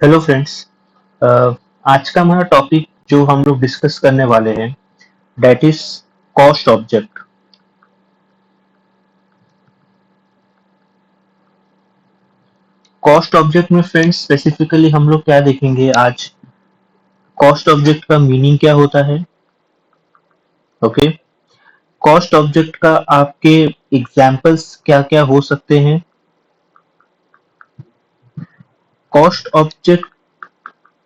Hello friends. आज का हमारा टॉपिक जो हम लोग डिस्कस करने वाले हैं that is cost object. Cost object में फ्रेंड्स स्पेसिफिकली हम लोग क्या देखेंगे आज? कॉस्ट ऑब्जेक्ट का मीनिंग क्या होता है? ओके। कॉस्ट ऑब्जेक्ट का आपके एग्जांपल्स क्या क्या हो सकते हैं? कॉस्ट ऑब्जेक्ट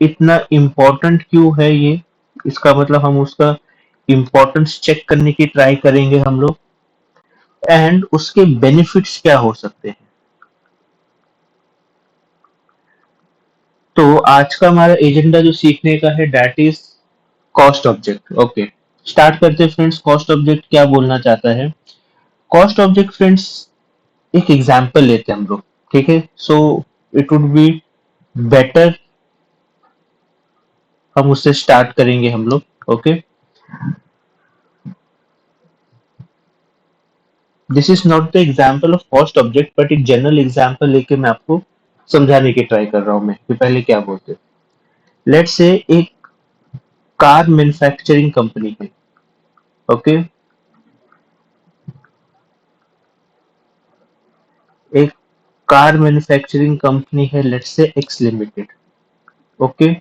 इतना इम्पोर्टेंट क्यों है ये? इसका मतलब हम उसका इम्पोर्टेंस चेक करने की ट्राई करेंगे हम लोग, एंड उसके बेनिफिट्स क्या हो सकते हैं। तो आज का हमारा एजेंडा जो सीखने का है that is cost object. Okay, start करते हैं फ्रेंड्स। कॉस्ट ऑब्जेक्ट क्या बोलना चाहता है? कॉस्ट ऑब्जेक्ट फ्रेंड्स, एक एग्जांपल लेते हैं हम लोग। ठीक है, so it would be better हम उससे स्टार्ट करेंगे हम लोग। Okay, this is not the example of cost object but एक जनरल एग्जांपल लेके मैं आपको समझाने की ट्राई कर रहा हूं मैं कि पहले क्या बोलते हैं। लेट्स से एक कार मैन्युफैक्चरिंग कंपनी है। ओके, एक कार मैन्युफैक्चरिंग कंपनी है, let's say x limited. Okay,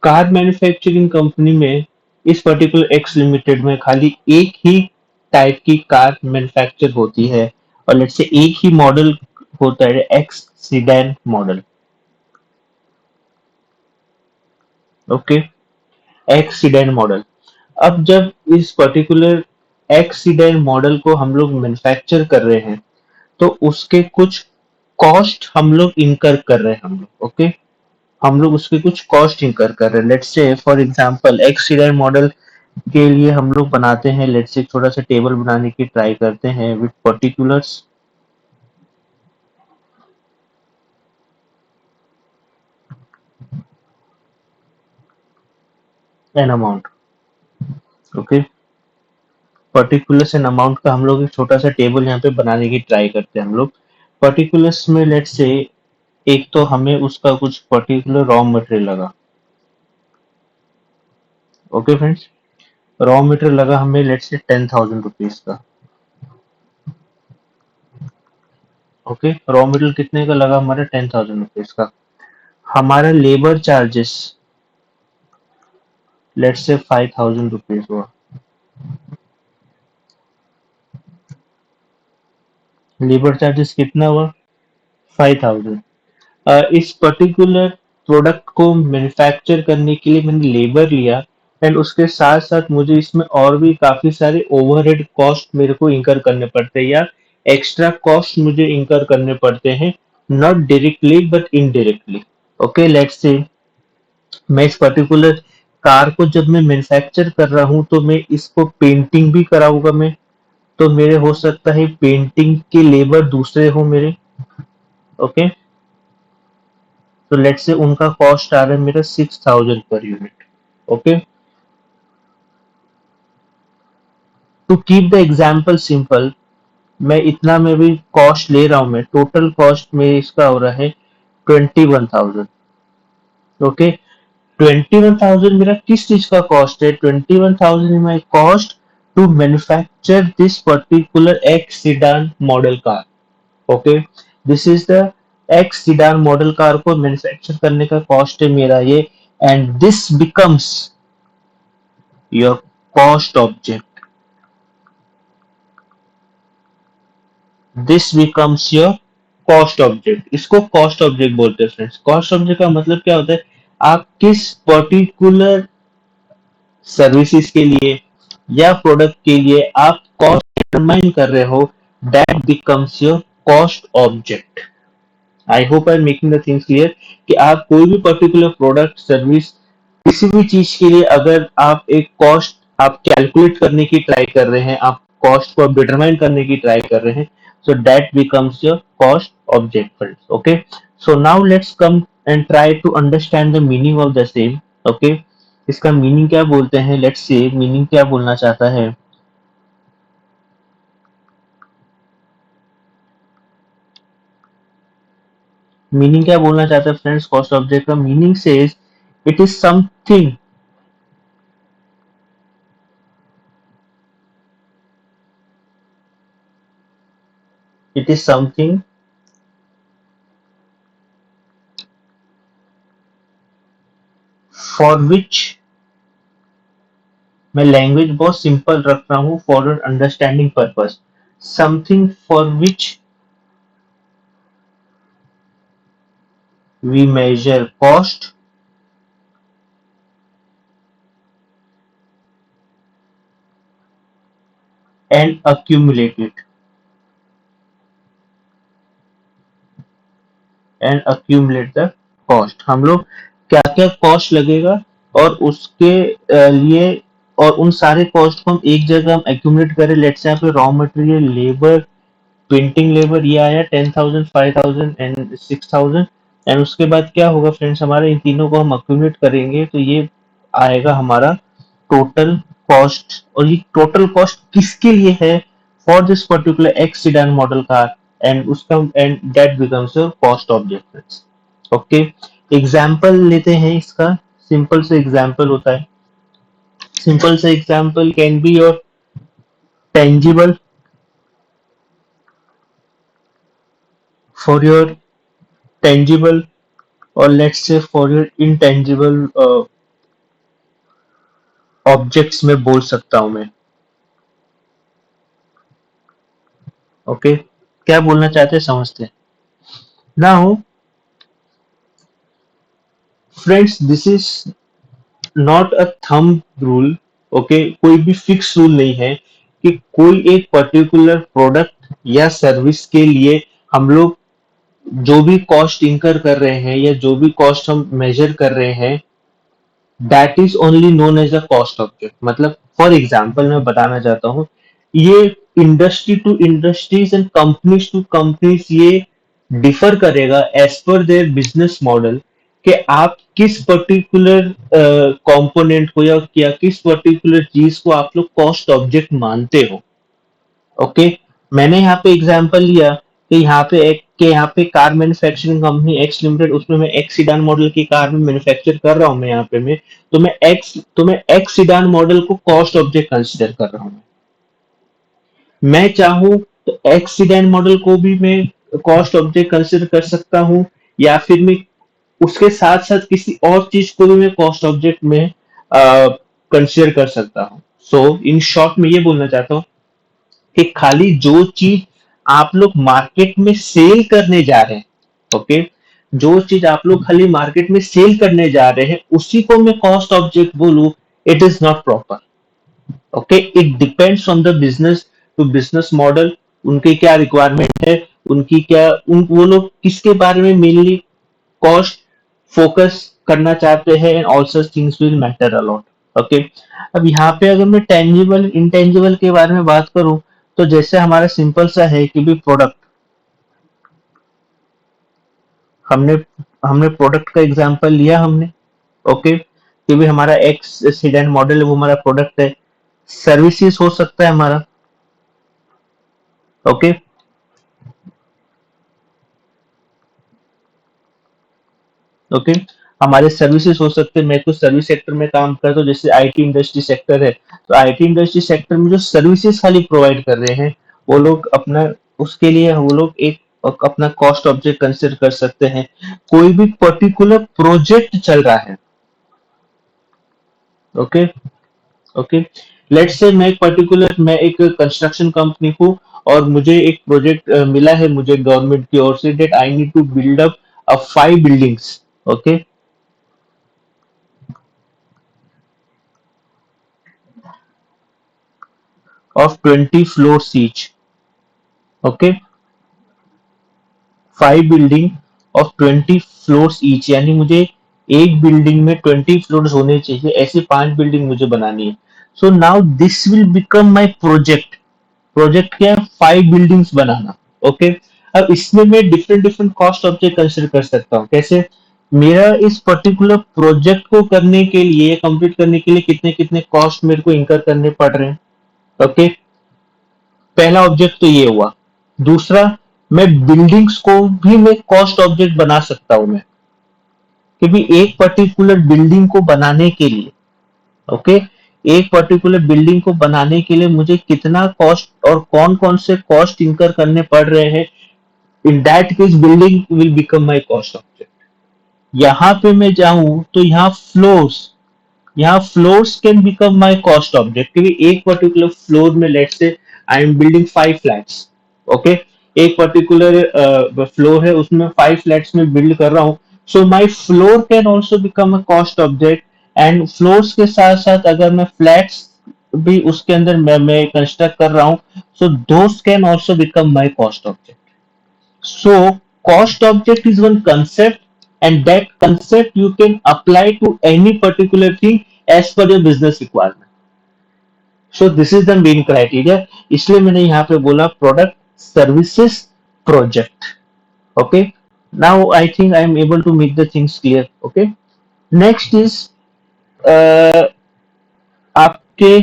car manufacturing company में इस पर्टिकुलर एक्स लिमिटेड में खाली एक ही टाइप की कार मैन्युफैक्चर होती है, और लेट्स से एक ही मॉडल होता है, x sedan model. Okay, x sedan model. अब जब इस पर्टिकुलर एक्स सीडैन मॉडल को हम लोग मैन्युफैक्चर कर रहे हैं तो उसके कुछ कॉस्ट हम लोग इनकर कर रहे हैं हम लोग। ओके, हम लोग उसके कुछ कॉस्ट इंकर कर रहे हैं। Let's say for example x cedar model के लिए हम लोग बनाते हैं, लेट्स से एक छोटा सा टेबल बनाने की ट्राई करते हैं with particulars an amount. Okay, particulars an amount का हम लोग एक छोटा सा टेबल यहाँ पे बनाने की ट्राई करते हैं हम लोग। पर्टिकुलर्स में लेट्स से एक तो हमें उसका कुछ पर्टिकुलर रॉ मटेरियल लगा। ओके फ्रेंड्स, रॉ मटेरियल लगा हमें लेट्स से 10,000 रुपीज का। ओके, रॉ मटेरियल कितने का लगा? हमारा 10,000 रुपीज का। हमारा labour charges let's say 5,000 rupees हुआ। लेबर चार्जेस कितना हुआ? 5,000। इस पर्टिकुलर प्रोडक्ट को मैन्युफैक्चर करने के लिए मैंने लेबर लिया, एंड उसके साथ साथ मुझे इसमें और भी काफी सारे ओवरहेड कॉस्ट मेरे को इंकर करने पड़ते हैं, या एक्स्ट्रा कॉस्ट मुझे इंकर करने पड़ते हैं, not directly but indirectly. Okay, let's say मैं इस पर्टिकुलर कार को जब मैं मैन्युफैक्चर कर रहा हूं तो मैं इसको पेंटिंग भी कराऊंगा मैं, तो मेरे हो सकता है पेंटिंग के लेबर दूसरे हो मेरे। ओके, तो लेट्स से उनका कॉस्ट आ रहा है मेरा 6,000 per unit. Okay, to keep the example simple, मैं इतना में भी कॉस्ट ले रहा हूं, मैं टोटल कॉस्ट में इसका हो रहा है 21,000। ओके, 21,000 मेरा किस चीज का कॉस्ट है? 21,000 my cost to manufacture this particular X sedan model car. Okay, this is the X sedan model car को मैन्युफैक्चर करने का कॉस्ट है मेरा ये, and this becomes your cost object. This becomes your cost object. इसको cost object बोलते हैं friends. Cost object का मतलब क्या होता है? आप किस पर्टिकुलर सर्विसेज के लिए या प्रोडक्ट के लिए आप कॉस्ट डिटरमाइन कर रहे हो, that becomes your cost object. I hope I am making the things clear कि आप कोई भी पर्टिकुलर प्रोडक्ट सर्विस किसी भी चीज के लिए अगर आप एक कॉस्ट आप कैलकुलेट करने की ट्राई कर रहे हैं, आप कॉस्ट को डिटरमाइन करने की ट्राई कर रहे हैं, so that becomes your cost object friends. Okay, so now let's come and try to understand the meaning of the same. Okay, इसका मीनिंग क्या बोलते हैं? लेट्स से मीनिंग क्या बोलना चाहता है? मीनिंग क्या बोलना चाहते हैं फ्रेंड्स कॉस्ट ऑब्जेक्ट का? Meaning says it is something, it is something for which, मैं लैंग्वेज बहुत सिंपल रख रहा हूँ for an understanding purpose, something for which we measure cost and accumulate it and accumulate the cost. हम लोग क्या क्या कॉस्ट लगेगा और उसके लिए, और उन सारे कॉस्ट को हम एक जगह हम एक्यूमुलेट करें। लेट्स से यहाँ पे raw material, labour, printing labour ये आया 10,000, 5,000 एंड 6,000। एंड उसके बाद क्या होगा फ्रेंड्स, हमारे इन तीनों को हम एक्यूमुलेट करेंगे तो ये आएगा हमारा टोटल कॉस्ट। और ये टोटल कॉस्ट किसके लिए है? For this particular X sedan model car, and उसका and that becomes your cost object. Okay, example लेते हैं इसका। सिंपल से एग्जाम्पल होता है, सिंपल से example can be your tangible, for your tangible, or let's say for your intangible objects में बोल सकता हूं मैं। ओके, क्या बोलना चाहते हैं समझते हैं। Now friends, this is not a thumb rule. Okay, कोई भी फिक्स रूल नहीं है कि कोई एक पर्टिकुलर प्रोडक्ट या सर्विस के लिए हम लोग जो भी कॉस्ट इंकर कर रहे हैं या जो भी कॉस्ट हम मेजर कर रहे हैं, that is only known as a cost object. मतलब फॉर एग्जाम्पल मैं बताना चाहता हूँ, ये industry to industries and companies to companies ये डिफर करेगा as per their business model, कि आप किस पर्टिकुलर कंपोनेंट को या किस पर्टिकुलर चीज को आप लोग कॉस्ट ऑब्जेक्ट मानते हो। ओके, मैंने यहाँ पे एग्जांपल लिया कि यहाँ पे car manufacturing company x limited, उसमें मैं एक्स सीडान मॉडल की कार में मैन्युफैक्चर कर रहा हूँ मैं यहाँ पे मैं, तो मैं एक्स सीडान मॉडल को कॉस्ट ऑब्जेक्ट कंसीडर कर रहा हूँ। मैं चाहूँ तो एक्स सीडान मॉडल को भी मैं कॉस्ट ऑब्जेक्ट कंसीडर कर सकता हूँ, या फिर मैं उसके साथ साथ किसी और चीज को भी मैं कॉस्ट ऑब्जेक्ट में कंसीडर कर सकता हूँ। सो इन शॉर्ट में ये बोलना चाहता हूँ कि खाली जो चीज आप लोग मार्केट में सेल करने जा रहे हैं, ओके, जो चीज आप लोग खाली मार्केट में सेल करने जा रहे हैं उसी को मैं कॉस्ट ऑब्जेक्ट बोलूं, it is not proper. Okay, it depends on the business to business model, उनके क्या रिक्वायरमेंट है, उनकी क्या वो लोग किसके बारे में मेनली कॉस्ट फोकस करना चाहते हैं, and all such things will matter a lot. Okay, अब यहाँ पे अगर मैं टेंजिबल इंटेंजिबल के बारे में बात करूं, तो जैसे हमारा सिंपल सा है कि भी प्रोडक्ट, हमने हमने प्रोडक्ट का एग्जांपल लिया हमने। ओके, कि भी हमारा एक्स सीडेन मॉडल है वो हमारा प्रोडक्ट है। सर्विसेज हो सकता है हमारा। ओके, ओके, हमारे सर्विसेज हो सकते हैं। मैं तो सर्विस सेक्टर में काम करता हूँ, जैसे आईटी इंडस्ट्री सेक्टर है, तो आईटी इंडस्ट्री सेक्टर में जो सर्विसेज खाली प्रोवाइड कर रहे हैं वो लोग अपना, उसके लिए वो लोग एक अपना कॉस्ट ऑब्जेक्ट कंसिडर कर सकते हैं। कोई भी पर्टिकुलर प्रोजेक्ट चल रहा है, ओके, ओके, लेट्स से मैं एक कंस्ट्रक्शन कंपनी हूँ, और मुझे एक प्रोजेक्ट मिला है मुझे गवर्नमेंट की ओर से, that I need to build up 5 buildings, okay, of 20 floors each. Okay, 5 building of 20 floors each, यानी मुझे एक बिल्डिंग में 20 फ्लोर्स होने चाहिए, ऐसी 5 बिल्डिंग मुझे बनानी है। So now this will become my project. Project क्या है? 5 बिल्डिंग्स बनाना। ओके, अब इसमें मैं different different cost object consider कर सकता हूँ। कैसे? मेरा इस पर्टिकुलर प्रोजेक्ट को करने के लिए, कंप्लीट करने के लिए कितने कितने कॉस्ट मेरे को इंकर करने पड़ रहे हैं। ओके, पहला ऑब्जेक्ट तो ये हुआ। दूसरा, मैं बिल्डिंग्स को भी मैं कॉस्ट ऑब्जेक्ट बना सकता हूं मैं, क्योंकि एक पर्टिकुलर बिल्डिंग को बनाने के लिए, ओके, एक पर्टिकुलर बिल्डिंग को बनाने के लिए मुझे कितना कॉस्ट और कौन कौन से कॉस्ट इंकर करने पड़ रहे हैं, in that case building will become my cost object. यहाँ पे मैं जाऊं तो यहाँ floors can become my cost object, क्योंकि एक पर्टिकुलर फ्लोर में let's say I am building 5 flats, okay, एक पर्टिकुलर फ्लोर है उसमें 5 फ्लैट्स में बिल्ड कर रहा हूँ, so my floor can also become a cost object. And floors के साथ साथ अगर मैं फ्लैट्स भी उसके अंदर मैं कंस्ट्रक्ट कर रहा हूँ, सो दोस्त can also become my cost object. So cost object is one concept, and that concept you can apply to any particular thing as per your business requirement. So this is the main criteria. इसलिए मैंने यहाँ पे बोला product services project. Okay. Now I think I am able to make the things clear. Okay. Next is uh, आपके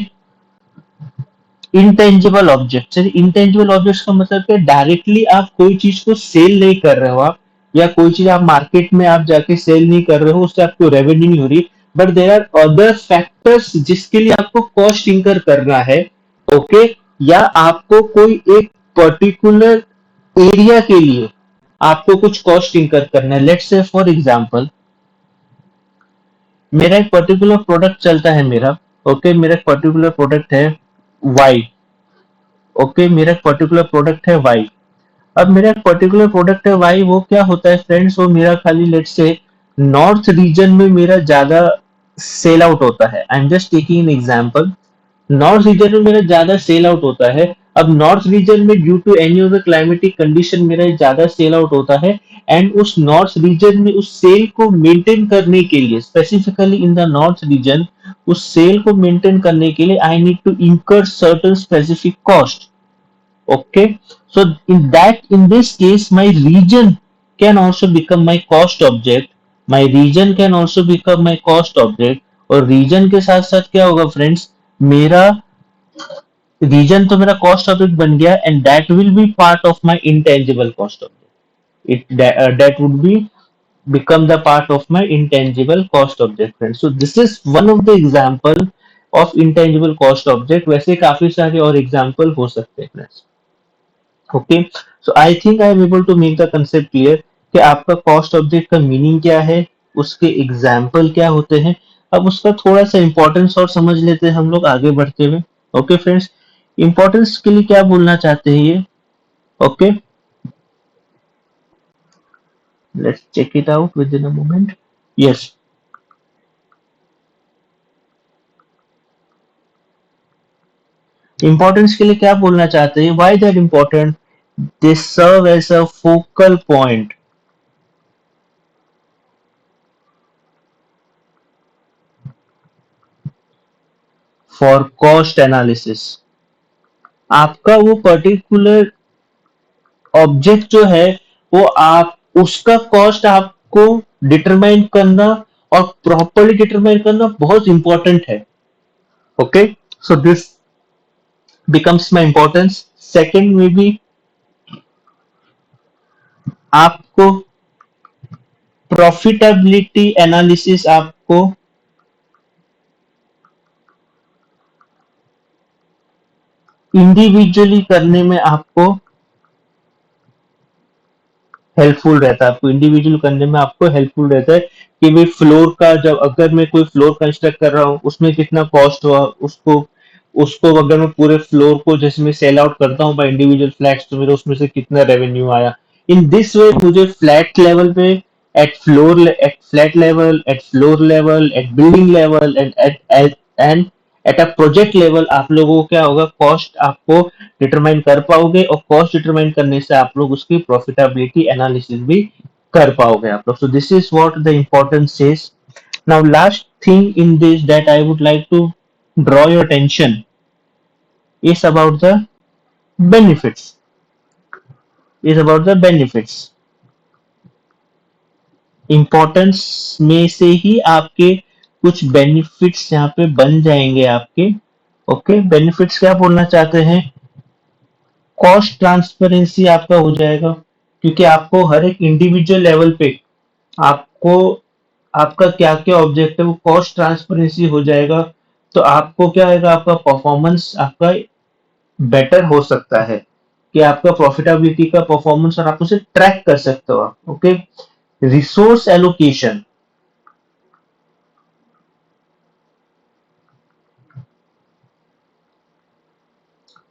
intangible object. Intangible objects का मतलब क्या, directly आप कोई चीज को सेल नहीं कर रहे हो आप, या कोई चीज आप मार्केट में आप जाके सेल नहीं कर रहे हो, उससे आपको रेवेन्यू नहीं हो रही, but there are other factors जिसके लिए आपको कॉस्ट इंकर करना है, ओके, या आपको कोई एक पर्टिकुलर एरिया के लिए आपको कुछ कॉस्ट इंकर करना है। लेट्स से फॉर एग्जांपल मेरा एक पर्टिकुलर प्रोडक्ट चलता है मेरा, ओके, मेरा एक पर्टिकुलर प्रोडक्ट है वाई, ओके, मेरा पर्टिकुलर प्रोडक्ट है वाई। अब मेरा पर्टिकुलर प्रोडक्ट है वाई, वो क्या होता है फ्रेंड्स, वो मेरा खाली लेट से नॉर्थ रीजन में मेरा ज्यादा सेल आउट होता है। I am just taking an example, north region में मेरा ज्यादा सेल आउट होता है। अब नॉर्थ रीजन में due to any of the climatic condition मेरा ज्यादा सेल आउट होता है, एंड उस नॉर्थ रीजन में उस सेल को मेंटेन करने के लिए, specifically in the north region, उस सेल को मेंटेन करने के लिए आई नीड टू इंकर certain specific cost. Okay, so in this case my region can also become my cost object, my region can also become my cost object। और region के साथ साथ क्या होगा फ्रेंड्स, मेरा region तो मेरा cost object बन गया, and that will be part of my intangible cost object, that would be become the part of my intangible cost object friends। So this is one of the example of intangible cost object। वैसे काफी सारे और example हो सकते हैं friends। Okay, so I think I am able to make the concept clear कि आपका cost object का मीनिंग क्या है, उसके एग्जाम्पल क्या होते हैं। अब उसका थोड़ा सा इंपॉर्टेंस और समझ लेते हैं हम लोग आगे बढ़ते हुए। ओके फ्रेंड्स, इंपॉर्टेंस के लिए क्या बोलना चाहते हैं ये, okay, let's check it out within a moment. Yes, importance के लिए क्या बोलना चाहते हैं, why that important, they serve as a focal point for cost analysis. आपका वो पर्टिकुलर ऑब्जेक्ट जो है, वो आप उसका कॉस्ट आपको डिटरमाइन करना और प्रॉपरली डिटरमाइन करना बहुत इंपॉर्टेंट है। Okay, so this becomes my importance. Second में भी आपको प्रॉफिटेबिलिटी एनालिसिस आपको इंडिविजुअली करने में आपको हेल्पफुल रहता है, आपको इंडिविजुअल करने में आपको हेल्पफुल रहता है कि भाई फ्लोर का, जब अगर मैं कोई फ्लोर कंस्ट्रक्ट कर रहा हूँ उसमें कितना कॉस्ट हुआ, उसको उसको अगर मैं पूरे फ्लोर को जैसे मैं सेल आउट करता हूँ बाय इंडिविजुअल फ्लैट्स, तो मेरे उसमें से कितना रेवेन्यू आया। इन दिस वे मुझे फ्लैट लेवल पे, at flat level, at floor level, at building level, and at a project level आप लोगों को क्या होगा, कॉस्ट आपको डिटरमाइन कर पाओगे, और कॉस्ट डिटरमाइन करने से आप लोग उसकी प्रॉफिटेबिलिटी एनालिसिस भी कर पाओगे आप लोग। So this is what the importance is. Now last thing in this that I would like to draw your attention is about the benefits, is about the benefits। Importance में से ही आपके कुछ benefits यहाँ पे बन जाएंगे आपके। ओके, बेनिफिट्स क्या बोलना चाहते हैं, कॉस्ट ट्रांसपेरेंसी आपका हो जाएगा, क्योंकि आपको हर एक इंडिविजुअल लेवल पे आपको आपका क्या क्या ऑब्जेक्ट है वो कॉस्ट ट्रांसपेरेंसी हो जाएगा। तो आपको क्या आएगा, आपका परफॉर्मेंस आपका बेटर हो सकता है, कि आपका प्रॉफिटेबिलिटी का परफॉर्मेंस, और आप उसे ट्रैक कर सकते हो आप। Okay. Resource allocation,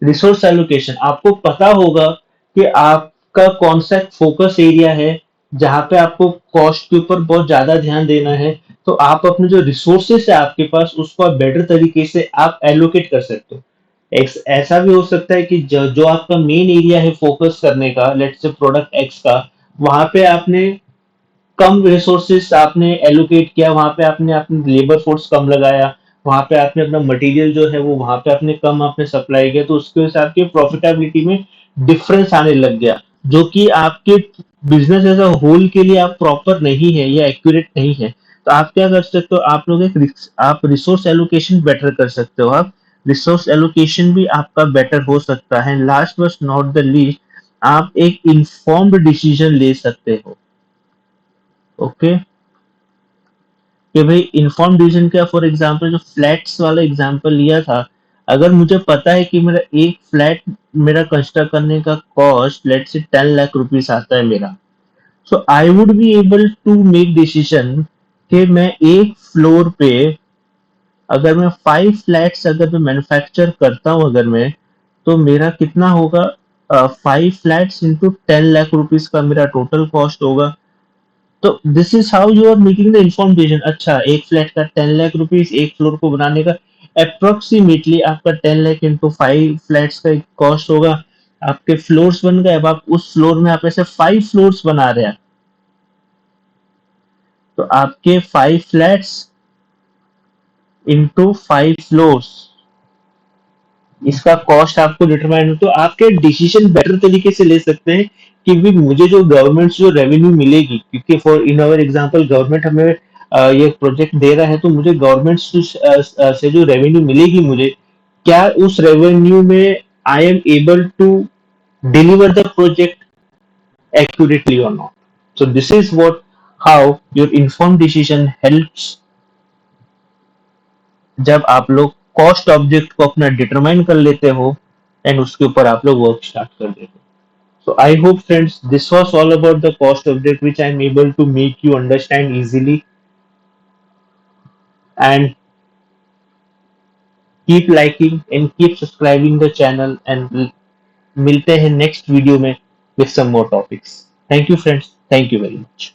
resource allocation आपको पता होगा कि आपका कौन सा फोकस एरिया है जहां पे आपको कॉस्ट के ऊपर बहुत ज्यादा ध्यान देना है। तो आप अपने जो रिसोर्सेस है आपके पास, उसको आप बेटर तरीके से आप एलोकेट कर सकते हो। ऐसा भी हो सकता है कि जो आपका मेन एरिया है फोकस करने का, लेट्स से प्रोडक्ट एक्स का, वहां पे आपने कम रिसोर्सेस आपने एलोकेट किया, वहां पे आपने अपनी लेबर फोर्स कम लगाया, वहां पे आपने अपना मटेरियल जो है वो वहां पे आपने कम आपने सप्लाई किया, तो उसके वजह से आपकी प्रॉफिटेबिलिटी में डिफरेंस आने लग गया, जो कि आपके बिजनेस एज अ होल के लिए आप प्रॉपर नहीं है या एक्यूरेट नहीं है। तो आप क्या कर सकते हो, आप लोग आप रिसोर्स एलोकेशन बेटर कर सकते हो। आप रिसोर्स एलोकेशन भी आपका बेटर हो सकता है। Last but not the least, आप एक इन्फॉर्म्ड डिसीजन ले सकते हो। ओके। कि भाई इन्फॉर्म डिसीजन क्या, फॉर एग्जांपल जो फ्लैट्स वाला एग्जांपल लिया था, अगर मुझे पता है कि मेरा एक फ्लैट, मेरा कंस्ट्रक्ट करने का कॉस्ट लेट से 10 लाख रुपीस आता है मेरा, so I would be able to make decision कि मैं एक फ्लोर पे, अगर मैं 5 फ्लैट्स अगर मैं मैन्युफैक्चर करता हूँ, अगर मैं, तो मेरा कितना होगा, 5 फ्लैट्स इंटू 10 लाख रुपीस का मेरा टोटल कॉस्ट होगा। तो this is how you are making the inform decision. अच्छा, एक फ्लैट का 10 लाख रुपीस, एक फ्लोर को बनाने का अप्रोक्सीमेटली आपका 10 लाख इंटू 5 फ्लैट्स का कॉस्ट होगा। आपके फ्लोर्स बन गए, अब आप उस फ्लोर में आप ऐसे 5 फ्लोर्स बना रहे हैं, तो आपके 5 फ्लैट्स इंटू 5 फ्लोर्स, इसका कॉस्ट आपको डिटरमाइन हो, तो आपके डिसीजन बेटर तरीके से ले सकते हैं कि भी मुझे जो गवर्नमेंट से जो रेवेन्यू मिलेगी, क्योंकि for in our example government हमें ये प्रोजेक्ट दे रहा है, तो मुझे गवर्नमेंट से जो रेवेन्यू मिलेगी मुझे, क्या उस रेवेन्यू में I am able to deliver the project accurately और not. So this is what, how your inform decision helps, जब आप लोग कॉस्ट ऑब्जेक्ट को अपना डिटरमाइन कर लेते हो एंड उसके ऊपर आप लोग वर्क स्टार्ट कर देते हो। So I hope friends this was all about the cost object which I am able to make you understand easily, and keep liking and keep subscribing the channel, and मिलते हैं next video में with some more topics. Thank you friends. Thank you very much.